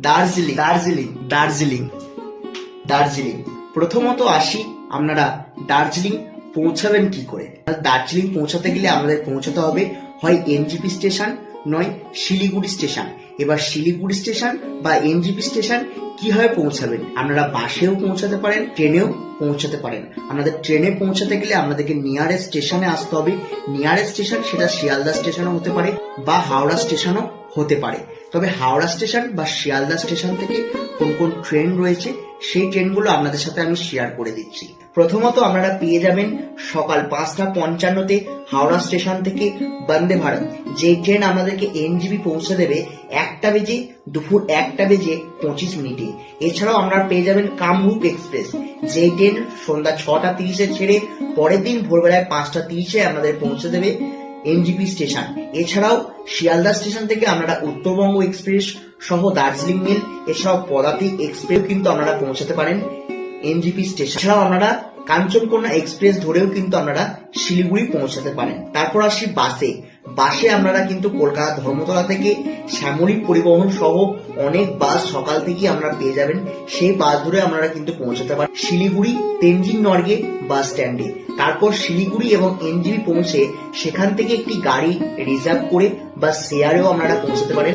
দার্জিলিং দার্জিলিং দার্জিলিং দার্জিলিং প্রথমত আসি, আপনারা দার্জিলিং পৌঁছাবেন কি করে। দার্জিলিং পৌঁছাতে গেলে আমাদের পৌঁছাতে হবে হয় এনজিপি স্টেশন, নয় শিলিগুড়ি স্টেশন। এবার শিলিগুড়ি স্টেশন বা এনজিপি স্টেশন কিভাবে পৌঁছাবেন, আপনারা বাসেও পৌঁছাতে পারেন, ট্রেনেও পৌঁছাতে পারেন। আপনাদের ট্রেনে পৌঁছাতে গেলে আপনাদেরকে নিয়ারেস্ট স্টেশনে আসতে হবে। নিয়ারেস্ট স্টেশন সেটা শিয়ালদা স্টেশনও হতে পারে বা হাওড়া স্টেশনও হতে পারে। তবে হাওড়া স্টেশন বা শিয়ালদা স্টেশন থেকে কোন কোন ট্রেন রয়েছে সেই ট্রেনগুলো আপনাদের সাথে আমি শেয়ার করে দিচ্ছি। প্রথমত আপনারা পেয়ে যাবেন সকাল 5:55 হাওড়া স্টেশন থেকে বন্দে ভারত, যে ট্রেন আমাদেরকে এনজিপি পৌঁছে দেবে 1টা বেজে, দুপুর 1টা বেজে 25 মিনিটে। এছাড়াও আপনারা পেয়ে যাবেন কামরূপ এক্সপ্রেস, যে ট্রেন সন্ধ্যা 6:30 ছেড়ে পরের দিন ভোরবেলায় 5:30 আমাদের পৌঁছে দেবে এনজিপি স্টেশন। এছাড়াও শিয়ালদা স্টেশন থেকে আপনারা উত্তরবঙ্গ এক্সপ্রেস সহ দার্জিলিং মেল, এছাড়াও পদাতিক এক্সপ্রেস কিন্তু আপনারা পৌঁছাতে পারেন এনজিপি স্টেশন। এছাড়াও আপনারা কাঞ্চনকন্যা এক্সপ্রেস ধরেও কিন্তু আপনারা শিলিগুড়ি পৌঁছাতে পারেন। তারপর আসি বাসে। বাসে আপনারা কিন্তু কলকাতা ধর্মতলা থেকে শ্যামলী পরিবহন সহ অনেক বাস সকাল থেকে আপনারা পেয়ে যাবেন। সেই বাস ধরে আপনারা কিন্তু পৌঁছাতে পারেন শিলিগুড়ি তেনজিং নর্গে বাস স্ট্যান্ডে। তারপর শিলিগুড়ি এবং এনজিপি পৌঁছে সেখান থেকে একটি গাড়ি রিজার্ভ করে বা শেয়ারেও আপনারা পৌঁছাতে পারেন